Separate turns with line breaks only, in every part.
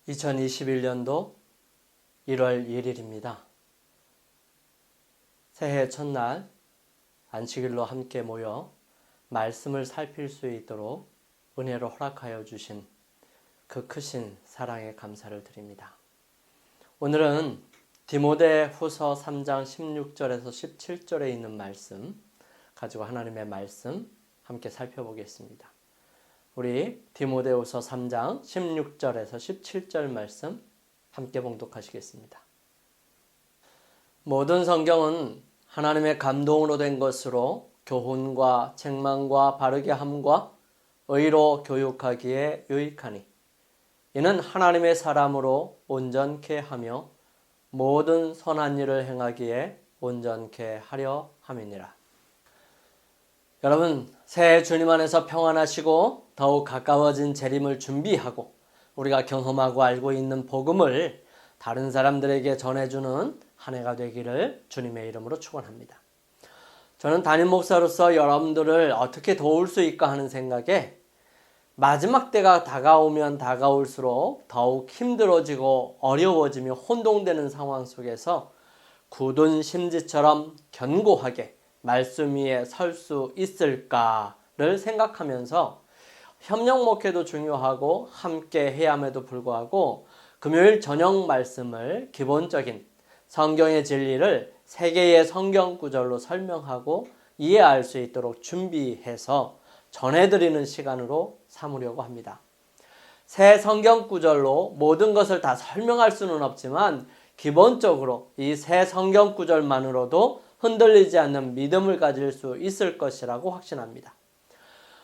2021년도 1월 1일입니다. 새해 첫날 안식일로 함께 모여 말씀을 살필 수 있도록 은혜로 허락하여 주신 그 크신 사랑에 감사를 드립니다. 오늘은 디모데후서 3장 16절에서 17절에 있는 말씀 가지고 하나님의 말씀 함께 살펴보겠습니다. 우리 디모데후서 3장 16절에서 17절 말씀 함께 봉독하시겠습니다. 모든 성경은 하나님의 감동으로 된 것으로 교훈과 책망과 바르게 함과 의로 교육하기에 유익하니 이는 하나님의 사람으로 온전케 하며 모든 선한 일을 행하기에 온전케 하려 함이니라. 여러분, 새해 주님 안에서 평안하시고 더욱 가까워진 재림을 준비하고 우리가 경험하고 알고 있는 복음을 다른 사람들에게 전해주는 한 해가 되기를 주님의 이름으로 축원합니다. 저는 담임 목사로서 여러분들을 어떻게 도울 수 있을까 하는 생각에 마지막 때가 다가오면 다가올수록 더욱 힘들어지고 어려워지며 혼동되는 상황 속에서 굳은 심지처럼 견고하게 말씀 위에 설 수 있을까를 생각하면서 협력 목회도 중요하고 함께 해야 함에도 불구하고 금요일 저녁 말씀을 기본적인 성경의 진리를 3개의 성경 구절로 설명하고 이해할 수 있도록 준비해서 전해드리는 시간으로 삼으려고 합니다. 새 성경 구절로 모든 것을 다 설명할 수는 없지만 기본적으로 이 새 성경 구절만으로도 흔들리지 않는 믿음을 가질 수 있을 것이라고 확신합니다.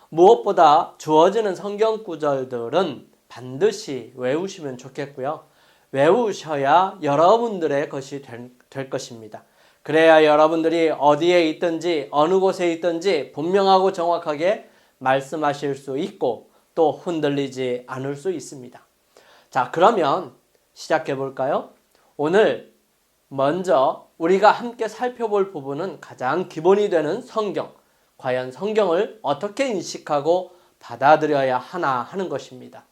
무엇보다 주어지는 성경 구절들은 반드시 외우시면 좋겠고요. 외우셔야 여러분들의 것이 될 것입니다. 그래야 여러분들이 어디에 있든지 어느 곳에 있든지 분명하고 정확하게 말씀하실 수 있고 또 흔들리지 않을 수 있습니다. 자, 그러면 시작해 볼까요? 오늘 먼저 우리가 함께 살펴볼 부분은 가장 기본이 되는 성경. 과연 성경을 어떻게 인식하고 받아들여야 하나 하는 것입니다.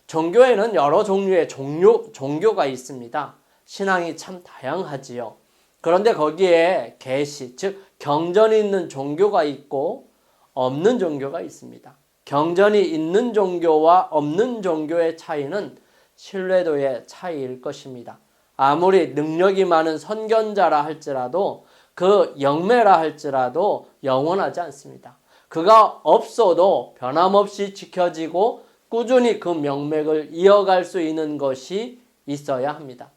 종교에는 여러 종류의 종교가 있습니다. 신앙이 참 다양하지요. 그런데 거기에 계시, 즉 경전이 있는 종교가 있고 없는 종교가 있습니다. 경전이 있는 종교와 없는 종교의 차이는 신뢰도의 차이일 것입니다. 아무리 능력이 많은 선견자라 할지라도 그 영매라 할지라도 영원하지 않습니다. 그가 없어도 변함없이 지켜지고 꾸준히 그 명맥을 이어갈 수 있는 것이 있어야 합니다.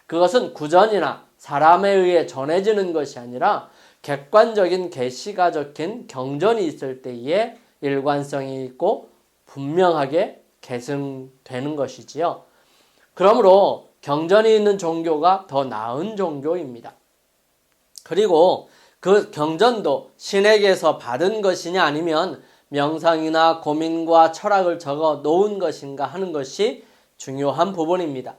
그것은 구전이나 사람에 의해 전해지는 것이 아니라 객관적인 계시가 적힌 경전이 있을 때에 일관성이 있고 분명하게 계승되는 것이지요. 그러므로 경전이 있는 종교가 더 나은 종교입니다. 그리고 그 경전도 신에게서 받은 것이냐 아니면 명상이나 고민과 철학을 적어 놓은 것인가 하는 것이 중요한 부분입니다.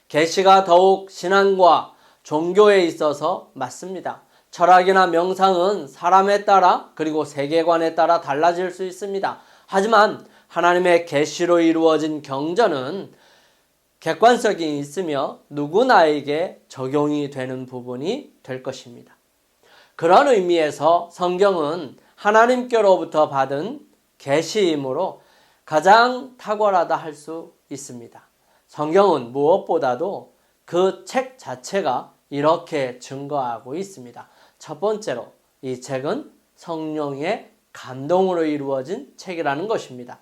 계시가 더욱 신앙과 종교에 있어서 맞습니다. 철학이나 명상은 사람에 따라 그리고 세계관에 따라 달라질 수 있습니다. 하지만 하나님의 계시로 이루어진 경전은 객관성이 있으며 누구나에게 적용이 되는 부분이 될 것입니다. 그런 의미에서 성경은 하나님께로부터 받은 계시이므로 가장 탁월하다 할 수 있습니다. 성경은 무엇보다도 그 책 자체가 이렇게 증거하고 있습니다. 첫 번째로 이 책은 성령의 감동으로 이루어진 책이라는 것입니다.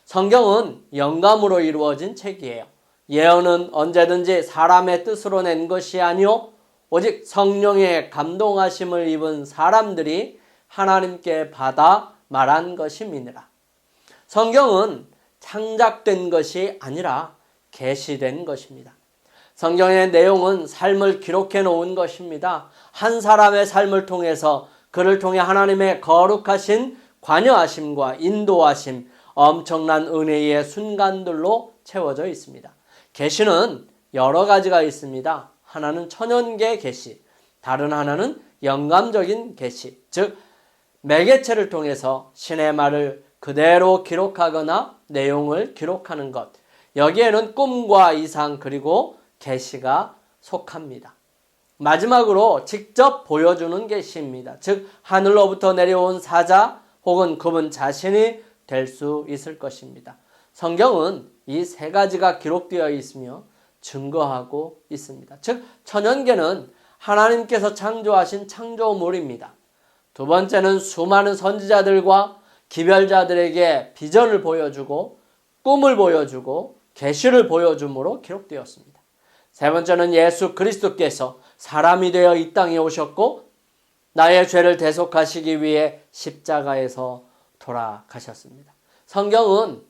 성경은 영감으로 이루어진 책이에요. 예언은 언제든지 사람의 뜻으로 낸 것이 아니오 오직 성령의 감동하심을 입은 사람들이 하나님께 받아 말한 것임이니라. 성경은 창작된 것이 아니라 계시된 것입니다. 성경의 내용은 삶을 기록해 놓은 것입니다. 한 사람의 삶을 통해서 그를 통해 하나님의 거룩하신 관여하심과 인도하심, 엄청난 은혜의 순간들로 채워져 있습니다. 계시는 여러 가지가 있습니다. 하나는 천연계 계시, 다른 하나는 영감적인 계시, 즉 매개체를 통해서 신의 말을 그대로 기록하거나 내용을 기록하는 것. 여기에는 꿈과 이상 그리고 계시가 속합니다. 마지막으로 직접 보여주는 계시입니다. 즉 하늘로부터 내려온 사자 혹은 그분 자신이 될 수 있을 것입니다. 성경은 이 세 가지가 기록되어 있으며 증거하고 있습니다. 즉 천연계는 하나님께서 창조하신 창조물입니다. 두 번째는 수많은 선지자들과 기별자들에게 비전을 보여주고 꿈을 보여주고 계시를 보여줌으로 기록되었습니다. 세 번째는 예수 그리스도께서 사람이 되어 이 땅에 오셨고 나의 죄를 대속하시기 위해 십자가에서 돌아가셨습니다. 성경은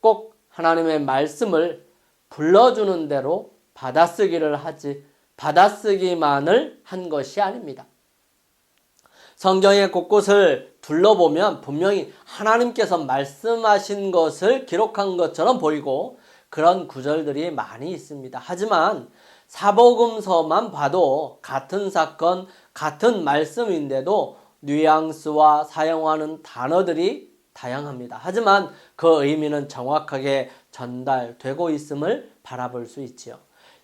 꼭 하나님의 말씀을 불러주는 대로 받아쓰기를 하지 받아쓰기만을 한 것이 아닙니다. 성경의 곳곳을 둘러보면 분명히 하나님께서 말씀하신 것을 기록한 것처럼 보이고 그런 구절들이 많이 있습니다. 하지만 사복음서만 봐도 같은 사건, 같은 말씀인데도 뉘앙스와 사용하는 단어들이 다양합니다. 하지만 그 의미는 정확하게 전달되고 있음을 바라볼 수 있지요.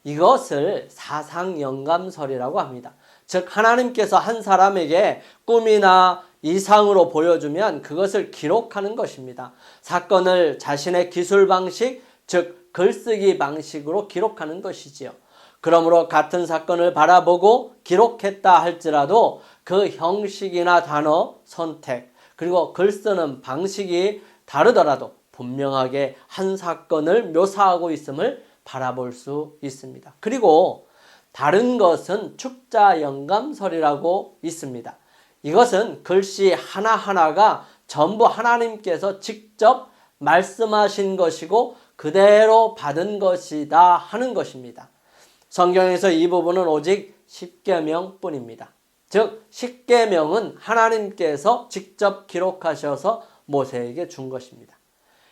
이것을 사상영감설이라고 합니다. 즉 하나님께서 한 사람에게 꿈이나 이상으로 보여주면 그것을 기록하는 것입니다. 사건을 자신의 기술 방식, 즉 글쓰기 방식으로 기록하는 것이지요. 그러므로 같은 사건을 바라보고 기록했다 할지라도 그 형식이나 단어, 선택, 그리고 글 쓰는 방식이 다르더라도 분명하게 한 사건을 묘사하고 있음을 바라볼 수 있습니다. 그리고 다른 것은 축자영감설이라고 있습니다. 이것은 글씨 하나하나가 전부 하나님께서 직접 말씀하신 것이고 그대로 받은 것이다 하는 것입니다. 성경에서 이 부분은 오직 십계명뿐입니다. 즉 십계명은 하나님께서 직접 기록하셔서 모세에게 준 것입니다.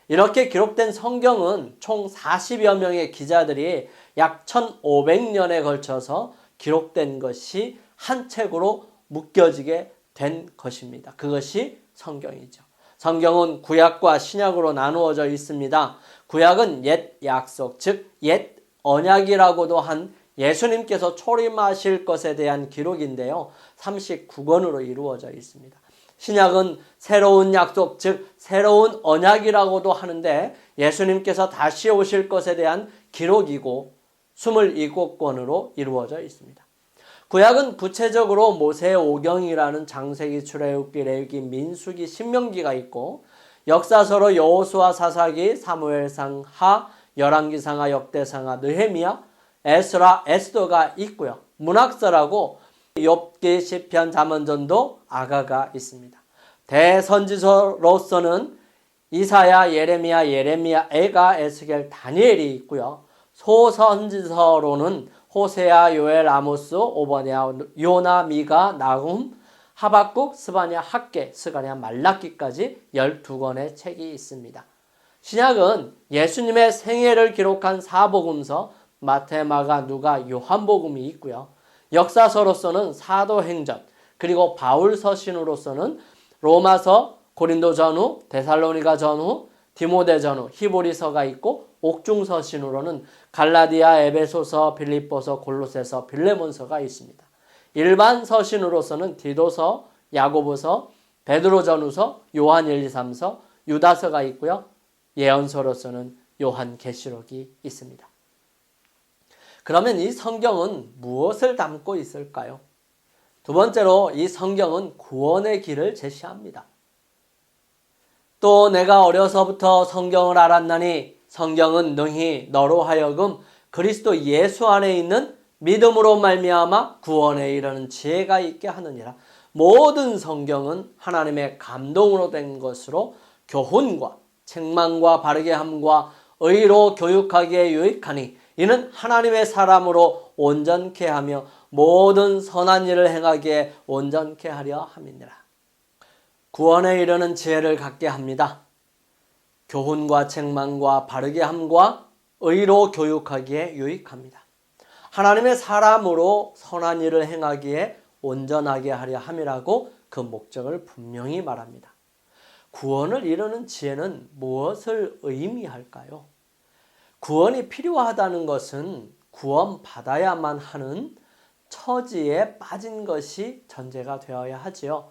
이렇게 기록된 성경은 총 40여 명의 기자들이 약 1500년에 걸쳐서 기록된 것이 한 책으로 묶여지게 된 것입니다. 그것이 성경이죠. 성경은 구약과 신약으로 나누어져 있습니다. 구약은 옛 약속, 즉 옛 언약이라고도 한 예수님께서 초림하실 것에 대한 기록인데요. 39권으로 이루어져 있습니다. 신약은 새로운 약속, 즉 새로운 언약이라고도 하는데 예수님께서 다시 오실 것에 대한 기록이고 27권으로 이루어져 있습니다. 구약은 구체적으로 모세의 오경이라는 창세기, 출애굽기, 레위기, 민수기, 신명기가 있고 역사서로 여호수아, 사사기, 사무엘상, 하, 열왕기상하, 역대상하, 느헤미야, 에스라, 에스더가 있고요. 문학서라고 욥기, 시편, 잠언전도, 아가가 있습니다. 대선지서로서는 이사야, 예레미야, 에가, 에스겔, 다니엘이 있고요. 소선지서로는 호세아, 요엘, 아모스, 오버냐, 요나, 미가, 나훔, 하박국, 스바냐, 학개, 스가랴, 말라기까지 12권의 책이 있습니다. 신약은 예수님의 생애를 기록한 사복음서, 마태, 마가, 누가, 요한복음이 있고요. 역사서로서는 사도행전, 그리고 바울 서신으로서는 로마서, 고린도 전후, 데살로니가 전후, 디모데 전후, 히브리서가 있고 옥중서신으로는 갈라디아, 에베소서, 빌립보서, 골로새서, 빌레몬서가 있습니다. 일반 서신으로서는 디도서, 야고보서, 베드로전후서, 요한 1, 2, 3서, 유다서가 있고요. 예언서로서는 요한계시록이 있습니다. 그러면 이 성경은 무엇을 담고 있을까요? 두 번째로 이 성경은 구원의 길을 제시합니다. 또 내가 어려서부터 성경을 알았나니 성경은 능히 너로 하여금 그리스도 예수 안에 있는 믿음으로 말미암아 구원에 이르는 지혜가 있게 하느니라. 모든 성경은 하나님의 감동으로 된 것으로 교훈과 책망과 바르게 함과 의로 교육하기에 유익하니 이는 하나님의 사람으로 온전케 하며 모든 선한 일을 행하기에 온전케 하려 함이니라. 구원에 이르는 지혜를 갖게 합니다. 교훈과 책망과 바르게 함과 의로 교육하기에 유익합니다. 하나님의 사람으로 선한 일을 행하기에 온전하게 하려 함이라고 그 목적을 분명히 말합니다. 구원을 이루는 지혜는 무엇을 의미할까요? 구원이 필요하다는 것은 구원받아야만 하는 처지에 빠진 것이 전제가 되어야 하지요.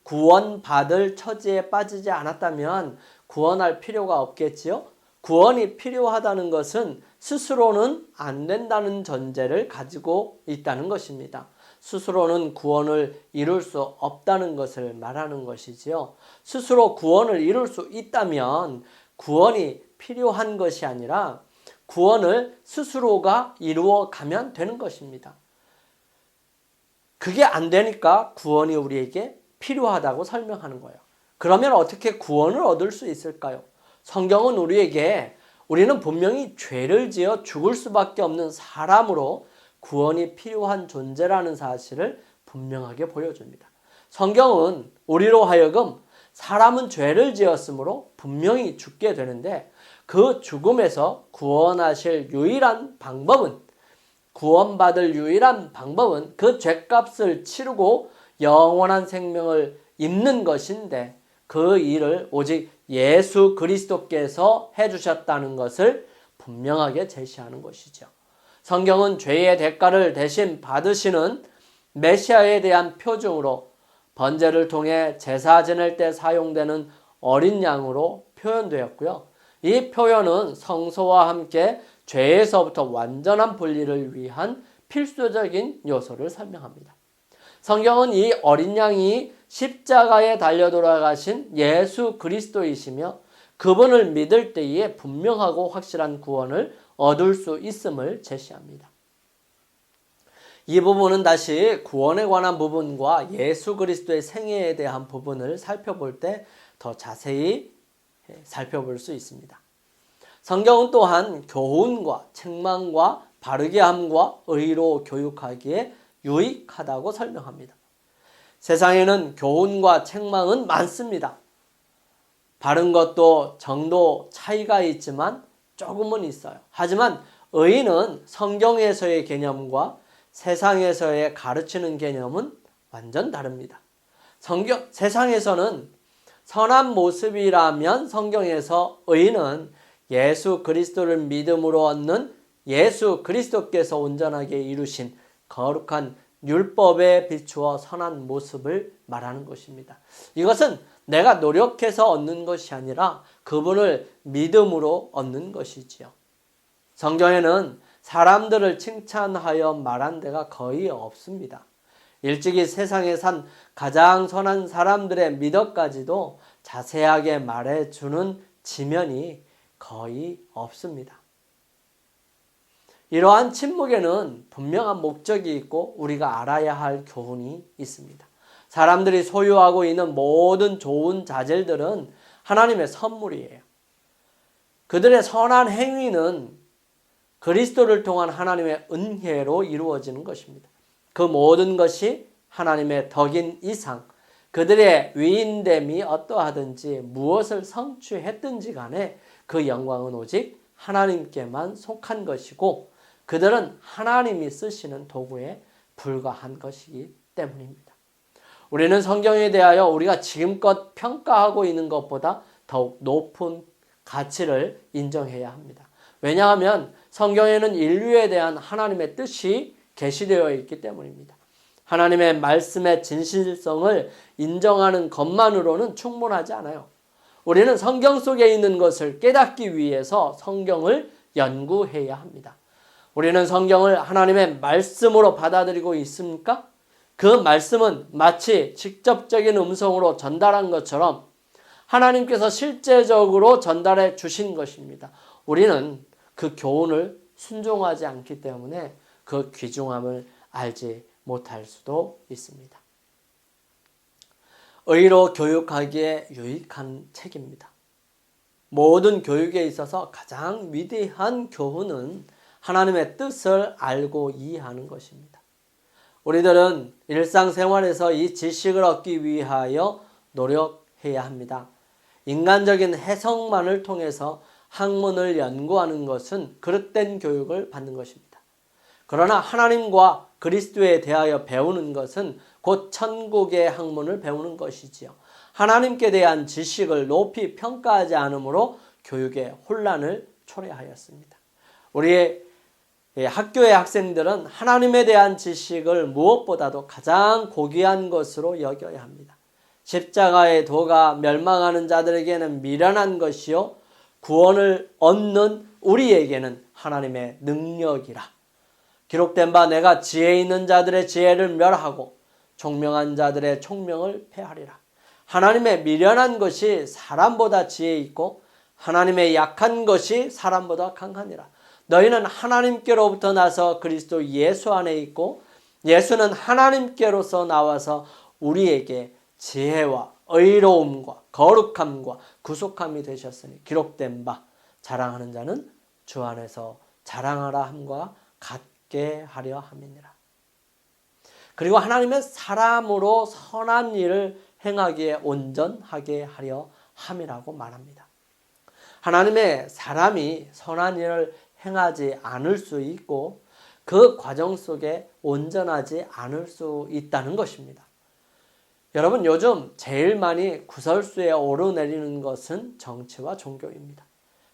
구원받을 처지에 빠지지 않았다면 구원할 필요가 없겠지요. 구원이 필요하다는 것은 스스로는 안 된다는 전제를 가지고 있다는 것입니다. 스스로는 구원을 이룰 수 없다는 것을 말하는 것이지요. 스스로 구원을 이룰 수 있다면 구원이 필요한 것이 아니라 구원을 스스로가 이루어 가면 되는 것입니다. 그게 안 되니까 구원이 우리에게 필요하다고 설명하는 거예요. 그러면 어떻게 구원을 얻을 수 있을까요? 성경은 우리는 분명히 죄를 지어 죽을 수밖에 없는 사람으로 구원이 필요한 존재라는 사실을 분명하게 보여줍니다. 성경은 우리로 하여금 사람은 죄를 지었으므로 분명히 죽게 되는데 그 죽음에서 구원받을 유일한 방법은 그 죄값을 치르고 영원한 생명을 입는 것인데 그 일을 오직 예수 그리스도께서 해주셨다는 것을 분명하게 제시하는 것이죠. 성경은 죄의 대가를 대신 받으시는 메시아에 대한 표징으로 번제를 통해 제사 지낼 때 사용되는 어린 양으로 표현되었고요. 이 표현은 성소와 함께 죄에서부터 완전한 분리를 위한 필수적인 요소를 설명합니다. 성경은 이 어린 양이 십자가에 달려 돌아가신 예수 그리스도이시며 그분을 믿을 때에 분명하고 확실한 구원을 얻을 수 있음을 제시합니다. 이 부분은 다시 구원에 관한 부분과 예수 그리스도의 생애에 대한 부분을 살펴볼 때 더 자세히 살펴볼 수 있습니다. 성경은 또한 교훈과 책망과 바르게 함과 의로 교육하기에 유익하다고 설명합니다. 세상에는 교훈과 책망은 많습니다. 바른 것도 정도 차이가 있지만 조금은 있어요. 하지만 의는 성경에서의 개념과 세상에서의 가르치는 개념은 완전 다릅니다. 세상에서는 선한 모습이라면 성경에서 의는 예수 그리스도를 믿음으로 얻는 예수 그리스도께서 온전하게 이루신 거룩한 율법에 비추어 선한 모습을 말하는 것입니다. 이것은 내가 노력해서 얻는 것이 아니라 그분을 믿음으로 얻는 것이지요. 성경에는 사람들을 칭찬하여 말한 데가 거의 없습니다. 일찍이 세상에 산 가장 선한 사람들의 미덕까지도 자세하게 말해주는 지면이 거의 없습니다. 이러한 침묵에는 분명한 목적이 있고 우리가 알아야 할 교훈이 있습니다. 사람들이 소유하고 있는 모든 좋은 자질들은 하나님의 선물이에요. 그들의 선한 행위는 그리스도를 통한 하나님의 은혜로 이루어지는 것입니다. 그 모든 것이 하나님의 덕인 이상 그들의 위인됨이 어떠하든지 무엇을 성취했든지 간에 그 영광은 오직 하나님께만 속한 것이고 그들은 하나님이 쓰시는 도구에 불과한 것이기 때문입니다. 우리는 성경에 대하여 우리가 지금껏 평가하고 있는 것보다 더욱 높은 가치를 인정해야 합니다. 왜냐하면 성경에는 인류에 대한 하나님의 뜻이 계시되어 있기 때문입니다. 하나님의 말씀의 진실성을 인정하는 것만으로는 충분하지 않아요. 우리는 성경 속에 있는 것을 깨닫기 위해서 성경을 연구해야 합니다. 우리는 성경을 하나님의 말씀으로 받아들이고 있습니까? 그 말씀은 마치 직접적인 음성으로 전달한 것처럼 하나님께서 실제적으로 전달해 주신 것입니다. 우리는 그 교훈을 순종하지 않기 때문에 그 귀중함을 알지 못할 수도 있습니다. 의로 교육하기에 유익한 책입니다. 모든 교육에 있어서 가장 위대한 교훈은 하나님의 뜻을 알고 이해하는 것입니다. 우리들은 일상생활에서 이 지식을 얻기 위하여 노력해야 합니다. 인간적인 해석만을 통해서 학문을 연구하는 것은 그릇된 교육을 받는 것입니다. 그러나 하나님과 그리스도에 대하여 배우는 것은 곧 천국의 학문을 배우는 것이지요. 하나님께 대한 지식을 높이 평가하지 않으므로 교육에 혼란을 초래하였습니다. 우리의 학교의 학생들은 하나님에 대한 지식을 무엇보다도 가장 고귀한 것으로 여겨야 합니다. 십자가의 도가 멸망하는 자들에게는 미련한 것이요 구원을 얻는 우리에게는 하나님의 능력이라. 기록된 바 내가 지혜 있는 자들의 지혜를 멸하고 총명한 자들의 총명을 폐하리라. 하나님의 미련한 것이 사람보다 지혜 있고 하나님의 약한 것이 사람보다 강하니라. 너희는 하나님께로부터 나서 그리스도 예수 안에 있고 예수는 하나님께로서 나와서 우리에게 지혜와 의로움과 거룩함과 구속함이 되셨으니 기록된 바 자랑하는 자는 주 안에서 자랑하라 함과 같게 하려 함이니라. 그리고 하나님은 사람으로 선한 일을 행하기에 온전하게 하려 함이라고 말합니다. 하나님의 사람이 선한 일을 행하지 않을 수 있고 그 과정 속에 온전하지 않을 수 있다는 것입니다. 여러분, 요즘 제일 많이 구설수에 오르내리는 것은 정치와 종교입니다.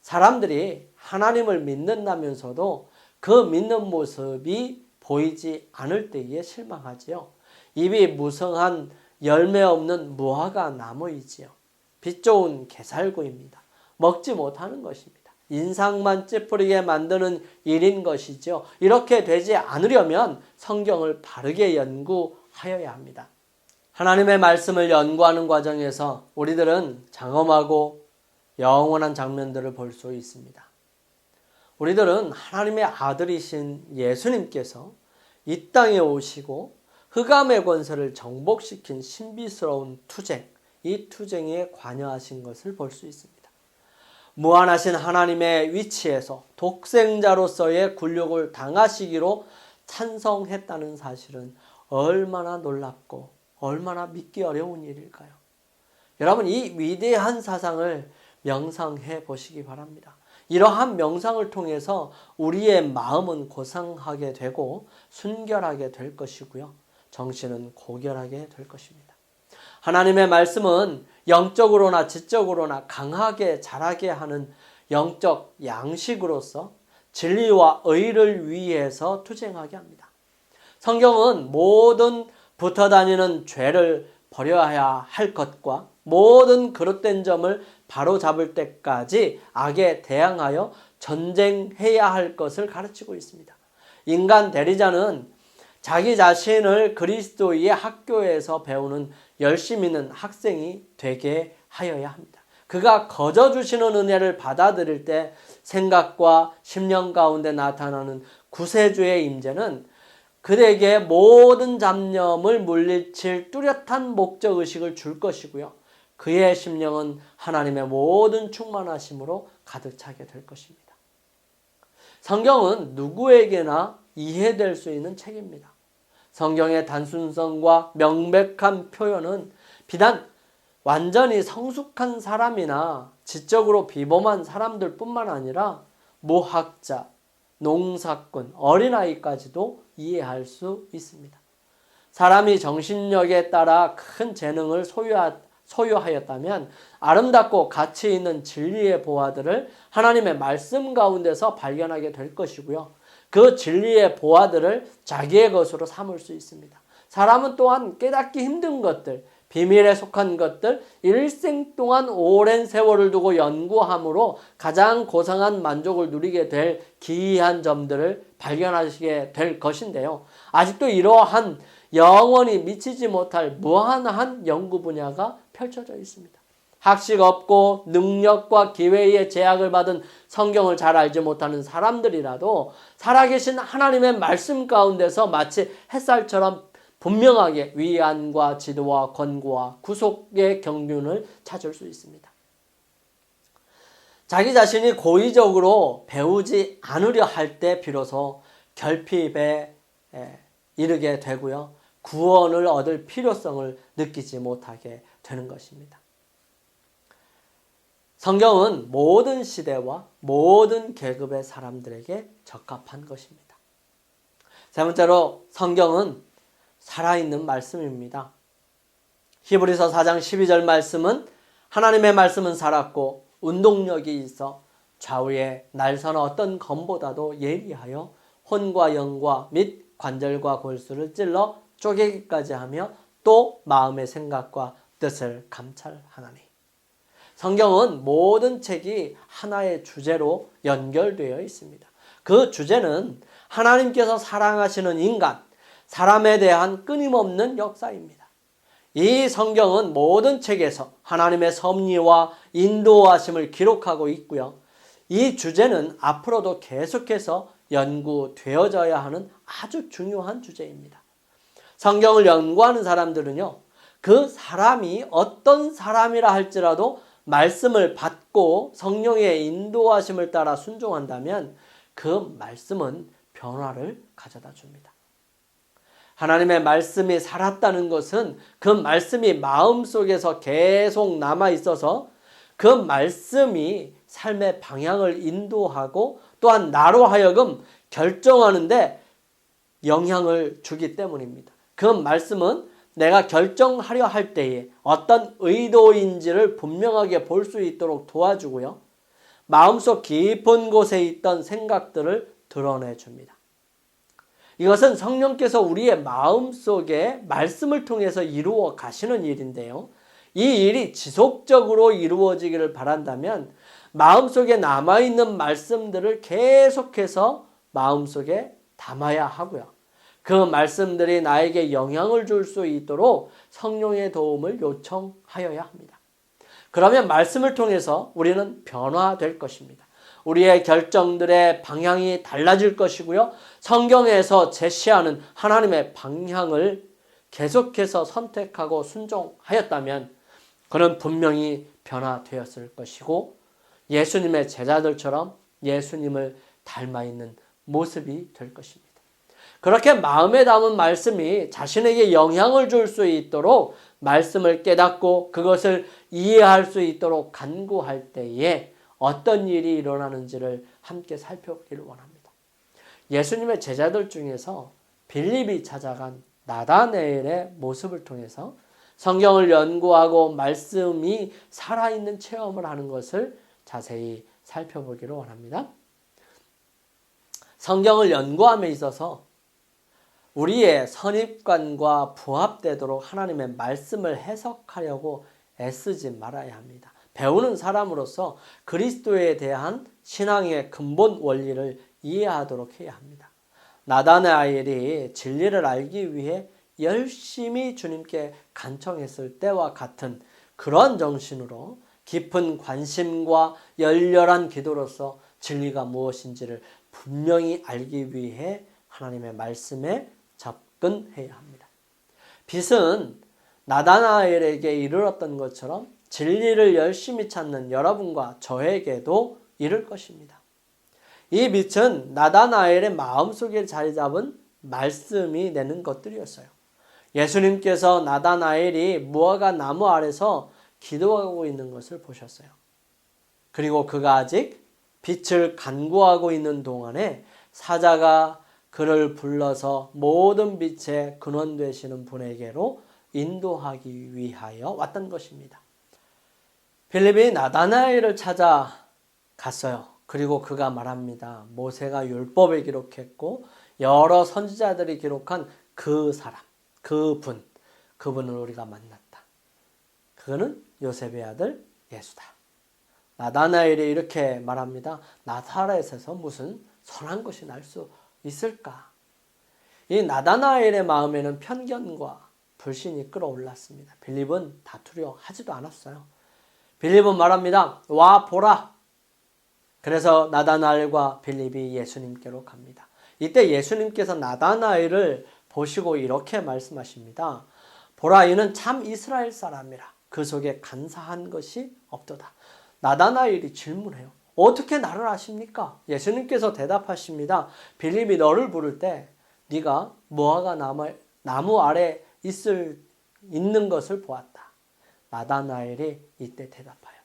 사람들이 하나님을 믿는다면서도 그 믿는 모습이 보이지 않을 때에 실망하지요. 입이 무성한 열매 없는 무화과 나무이지요. 빛 좋은 게살구입니다. 먹지 못하는 것입니다. 인상만 찌푸리게 만드는 일인 것이죠. 이렇게 되지 않으려면 성경을 바르게 연구하여야 합니다. 하나님의 말씀을 연구하는 과정에서 우리들은 장엄하고 영원한 장면들을 볼 수 있습니다. 우리들은 하나님의 아들이신 예수님께서 이 땅에 오시고 흑암의 권세를 정복시킨 신비스러운 투쟁, 이 투쟁에 관여하신 것을 볼 수 있습니다. 무한하신 하나님의 위치에서 독생자로서의 굴욕을 당하시기로 찬성했다는 사실은 얼마나 놀랍고 얼마나 믿기 어려운 일일까요? 여러분, 이 위대한 사상을 명상해 보시기 바랍니다. 이러한 명상을 통해서 우리의 마음은 고상하게 되고 순결하게 될 것이고요. 정신은 고결하게 될 것입니다. 하나님의 말씀은 영적으로나 지적으로나 강하게 자라게 하는 영적 양식으로서 진리와 의를 위해서 투쟁하게 합니다. 성경은 모든 붙어 다니는 죄를 버려야 할 것과 모든 그릇된 점을 바로잡을 때까지 악에 대항하여 전쟁해야 할 것을 가르치고 있습니다. 인간 대리자는 자기 자신을 그리스도의 학교에서 배우는 열심 있는 학생이 되게 하여야 합니다. 그가 거저 주시는 은혜를 받아들일 때 생각과 심령 가운데 나타나는 구세주의 임재는 그에게 모든 잡념을 물리칠 뚜렷한 목적의식을 줄 것이고요. 그의 심령은 하나님의 모든 충만하심으로 가득 차게 될 것입니다. 성경은 누구에게나 이해될 수 있는 책입니다. 성경의 단순성과 명백한 표현은 비단 완전히 성숙한 사람이나 지적으로 비범한 사람들 뿐만 아니라 무학자, 농사꾼, 어린아이까지도 이해할 수 있습니다. 사람이 정신력에 따라 큰 재능을 소유하였다면 아름답고 가치 있는 진리의 보화들을 하나님의 말씀 가운데서 발견하게 될 것이고요. 그 진리의 보화들을 자기의 것으로 삼을 수 있습니다. 사람은 또한 깨닫기 힘든 것들, 비밀에 속한 것들, 일생 동안 오랜 세월을 두고 연구함으로 가장 고상한 만족을 누리게 될 기이한 점들을 발견하시게 될 것인데요. 아직도 이러한 영원히 미치지 못할 무한한 연구 분야가 펼쳐져 있습니다. 학식 없고 능력과 기회의 제약을 받은 성경을 잘 알지 못하는 사람들이라도 살아계신 하나님의 말씀 가운데서 마치 햇살처럼 분명하게 위안과 지도와 권고와 구속의 경륜을 찾을 수 있습니다. 자기 자신이 고의적으로 배우지 않으려 할 때 비로소 결핍에 이르게 되고요. 구원을 얻을 필요성을 느끼지 못하게 되는 것입니다. 성경은 모든 시대와 모든 계급의 사람들에게 적합한 것입니다. 세 번째로 성경은 살아있는 말씀입니다. 히브리서 4장 12절 말씀은 하나님의 말씀은 살았고 운동력이 있어 좌우에 날선 어떤 검보다도 예리하여 혼과 영과 및 관절과 골수를 찔러 쪼개기까지 하며 또 마음의 생각과 뜻을 감찰하나니. 성경은 모든 책이 하나의 주제로 연결되어 있습니다. 그 주제는 하나님께서 사랑하시는 인간, 사람에 대한 끊임없는 역사입니다. 이 성경은 모든 책에서 하나님의 섭리와 인도하심을 기록하고 있고요. 이 주제는 앞으로도 계속해서 연구되어져야 하는 아주 중요한 주제입니다. 성경을 연구하는 사람들은요, 그 사람이 어떤 사람이라 할지라도 말씀을 받고 성령의 인도하심을 따라 순종한다면 그 말씀은 변화를 가져다 줍니다. 하나님의 말씀이 살았다는 것은 그 말씀이 마음속에서 계속 남아 있어서 그 말씀이 삶의 방향을 인도하고 또한 나로 하여금 결정하는데 영향을 주기 때문입니다. 그 말씀은 내가 결정하려 할 때에 어떤 의도인지를 분명하게 볼 수 있도록 도와주고요. 마음속 깊은 곳에 있던 생각들을 드러내줍니다. 이것은 성령께서 우리의 마음속에 말씀을 통해서 이루어 가시는 일인데요. 이 일이 지속적으로 이루어지기를 바란다면 마음속에 남아있는 말씀들을 계속해서 마음속에 담아야 하고요. 그 말씀들이 나에게 영향을 줄 수 있도록 성령의 도움을 요청하여야 합니다. 그러면 말씀을 통해서 우리는 변화될 것입니다. 우리의 결정들의 방향이 달라질 것이고요. 성경에서 제시하는 하나님의 방향을 계속해서 선택하고 순종하였다면 그는 분명히 변화되었을 것이고 예수님의 제자들처럼 예수님을 닮아 있는 모습이 될 것입니다. 그렇게 마음에 담은 말씀이 자신에게 영향을 줄 수 있도록 말씀을 깨닫고 그것을 이해할 수 있도록 간구할 때에 어떤 일이 일어나는지를 함께 살펴보기를 원합니다. 예수님의 제자들 중에서 빌립이 찾아간 나다나엘의 모습을 통해서 성경을 연구하고 말씀이 살아있는 체험을 하는 것을 자세히 살펴보기를 원합니다. 성경을 연구함에 있어서 우리의 선입관과 부합되도록 하나님의 말씀을 해석하려고 애쓰지 말아야 합니다. 배우는 사람으로서 그리스도에 대한 신앙의 근본 원리를 이해하도록 해야 합니다. 나다나엘이 진리를 알기 위해 열심히 주님께 간청했을 때와 같은 그런 정신으로 깊은 관심과 열렬한 기도로서 진리가 무엇인지를 분명히 알기 위해 하나님의 말씀에 접근해야 합니다. 빛은 나다나엘에게 이르렀던 것처럼 진리를 열심히 찾는 여러분과 저에게도 이를 것입니다. 이 빛은 나다나엘의 마음속에 자리 잡은 말씀이 내는 것들이었어요. 예수님께서 나다나엘이 무화과 나무 아래서 기도하고 있는 것을 보셨어요. 그리고 그가 아직 빛을 간구하고 있는 동안에 사자가 그를 불러서 모든 빛의 근원 되시는 분에게로 인도하기 위하여 왔던 것입니다. 빌립이 나다나엘을 찾아갔어요. 그리고 그가 말합니다. 모세가 율법에 기록했고 여러 선지자들이 기록한 그 사람, 그분을 우리가 만났다. 그는 요셉의 아들 예수다. 나다나엘이 이렇게 말합니다. 나사렛에서 무슨 선한 것이 날 수 있을까? 이 나다나엘의 마음에는 편견과 불신이 끌어올랐습니다. 빌립은 다투려 하지도 않았어요. 빌립은 말합니다. 와 보라. 그래서 나다나엘과 빌립이 예수님께로 갑니다. 이때 예수님께서 나다나엘을 보시고 이렇게 말씀하십니다. 보라 이는 참 이스라엘 사람이라 그 속에 간사한 것이 없도다. 나다나엘이 질문해요. 어떻게 나를 아십니까? 예수님께서 대답하십니다. 빌립이 너를 부를 때 네가 무화과 나무 아래 있는 것을 보았다. 나다나엘이 이때 대답하여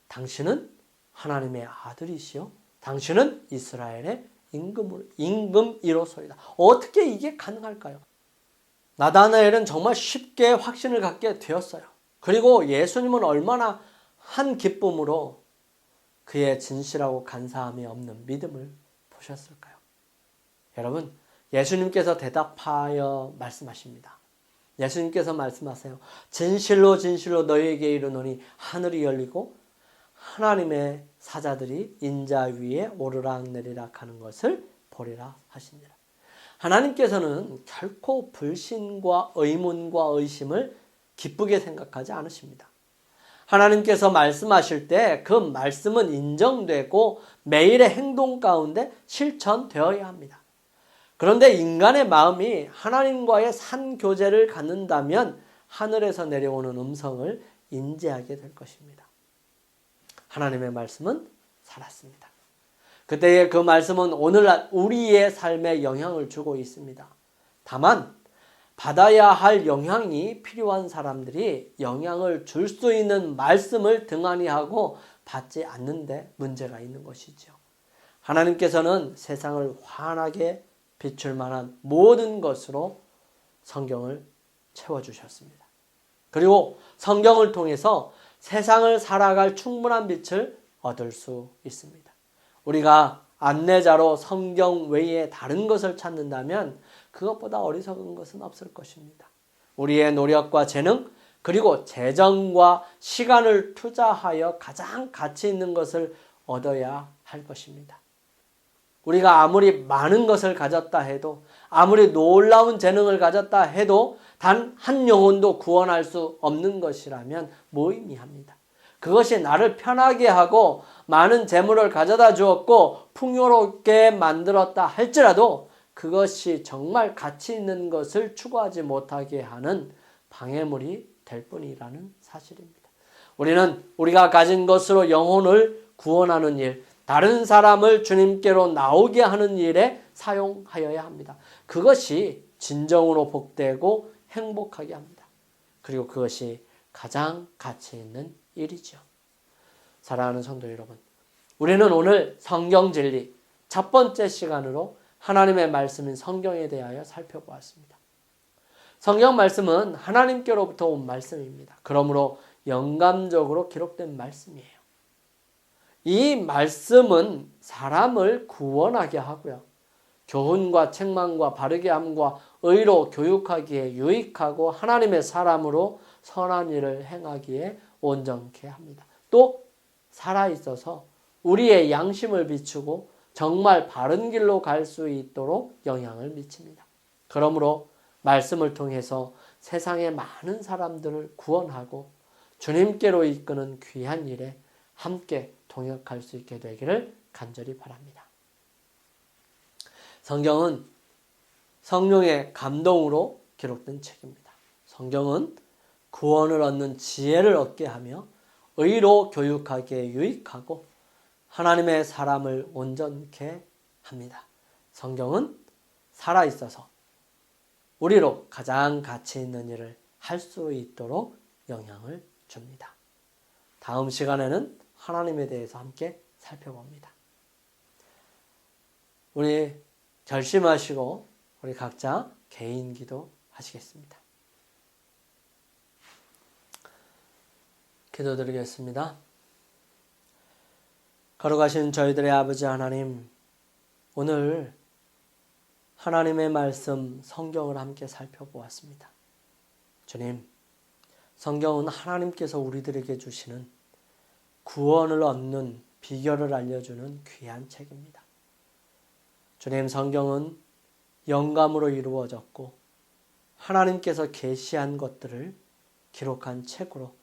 당신은 하나님의 아들이시요 당신은 이스라엘의 임금이로소이다. 어떻게 이게 가능할까요? 나다나엘은 정말 쉽게 확신을 갖게 되었어요. 그리고 예수님은 얼마나 한 기쁨으로 그의 진실하고 간사함이 없는 믿음을 보셨을까요? 여러분, 예수님께서 대답하여 말씀하십니다. 예수님께서 말씀하세요. 진실로 진실로 너희에게 이르노니 하늘이 열리고 하나님의 사자들이 인자 위에 오르락내리락 하는 것을 보리라 하시니라. 하나님께서는 결코 불신과 의문과 의심을 기쁘게 생각하지 않으십니다. 하나님께서 말씀하실 때 그 말씀은 인정되고 매일의 행동 가운데 실천되어야 합니다. 그런데 인간의 마음이 하나님과의 산교제를 갖는다면 하늘에서 내려오는 음성을 인지하게 될 것입니다. 하나님의 말씀은 살았습니다. 그때의 그 말씀은 오늘날 우리의 삶에 영향을 주고 있습니다. 다만 받아야 할 영향이 필요한 사람들이 영향을 줄 수 있는 말씀을 등한히 하고 받지 않는데 문제가 있는 것이죠. 하나님께서는 세상을 환하게 비출 만한 모든 것으로 성경을 채워주셨습니다. 그리고 성경을 통해서 세상을 살아갈 충분한 빛을 얻을 수 있습니다. 우리가 안내자로 성경 외에 다른 것을 찾는다면 그것보다 어리석은 것은 없을 것입니다. 우리의 노력과 재능 그리고 재정과 시간을 투자하여 가장 가치 있는 것을 얻어야 할 것입니다. 우리가 아무리 많은 것을 가졌다 해도 아무리 놀라운 재능을 가졌다 해도 단 한 영혼도 구원할 수 없는 것이라면 무의미합니다. 그것이 나를 편하게 하고 많은 재물을 가져다 주었고 풍요롭게 만들었다 할지라도 그것이 정말 가치 있는 것을 추구하지 못하게 하는 방해물이 될 뿐이라는 사실입니다. 우리는 우리가 가진 것으로 영혼을 구원하는 일, 다른 사람을 주님께로 나오게 하는 일에 사용하여야 합니다. 그것이 진정으로 복되고 행복하게 합니다. 그리고 그것이 가장 가치 있는 일이죠. 사랑하는 성도 여러분, 우리는 오늘 성경 진리 첫 번째 시간으로 하나님의 말씀인 성경에 대하여 살펴보았습니다. 성경 말씀은 하나님께로부터 온 말씀입니다. 그러므로 영감적으로 기록된 말씀이에요. 이 말씀은 사람을 구원하게 하고요. 교훈과 책망과 바르게 함과 의로 교육하기에 유익하고 하나님의 사람으로 선한 일을 행하기에 온전케 합니다. 또 살아있어서 우리의 양심을 비추고 정말 바른 길로 갈 수 있도록 영향을 미칩니다. 그러므로 말씀을 통해서 세상의 많은 사람들을 구원하고 주님께로 이끄는 귀한 일에 함께 동역할 수 있게 되기를 간절히 바랍니다. 성경은 성령의 감동으로 기록된 책입니다. 성경은 구원을 얻는 지혜를 얻게 하며 의로 교육하기에 유익하고 하나님의 사람을 온전케 합니다. 성경은 살아있어서 우리로 가장 가치 있는 일을 할 수 있도록 영향을 줍니다. 다음 시간에는 하나님에 대해서 함께 살펴봅니다. 우리 결심하시고 우리 각자 개인 기도 하시겠습니다. 기도드리겠습니다. 걸어가신 저희들의 아버지 하나님, 오늘 하나님의 말씀 성경을 함께 살펴보았습니다. 주님, 성경은 하나님께서 우리들에게 주시는 구원을 얻는 비결을 알려주는 귀한 책입니다. 주님, 성경은 영감으로 이루어졌고 하나님께서 계시한 것들을 기록한 책으로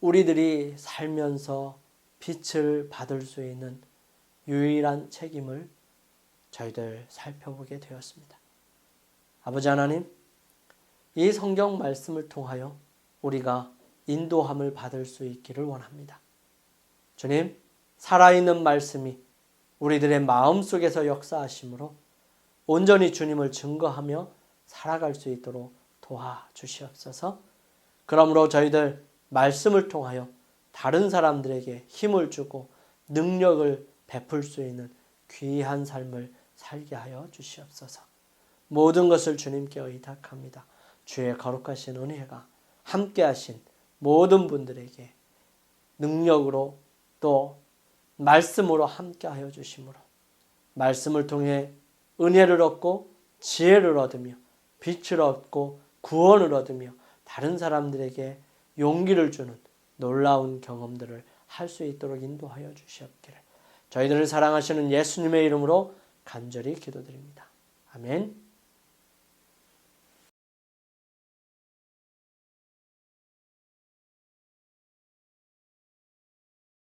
우리들이 살면서 빛을 받을 수 있는 유일한 책임을 저희들 살펴보게 되었습니다. 아버지 하나님, 이 성경 말씀을 통하여 우리가 인도함을 받을 수 있기를 원합니다. 주님, 살아있는 말씀이 우리들의 마음속에서 역사하심으로 온전히 주님을 증거하며 살아갈 수 있도록 도와주시옵소서. 그러므로 저희들 말씀을 통하여 다른 사람들에게 힘을 주고 능력을 베풀 수 있는 귀한 삶을 살게 하여 주시옵소서. 모든 것을 주님께 의탁합니다. 주의 거룩하신 은혜가 함께 하신 모든 분들에게 능력으로 또 말씀으로 함께하여 주심으로 말씀을 통해 은혜를 얻고 지혜를 얻으며 빛을 얻고 구원을 얻으며 다른 사람들에게 용기를 주는 놀라운 경험들을 할 수 있도록 인도하여 주시옵기를 저희들을 사랑하시는 예수님의 이름으로 간절히 기도드립니다. 아멘.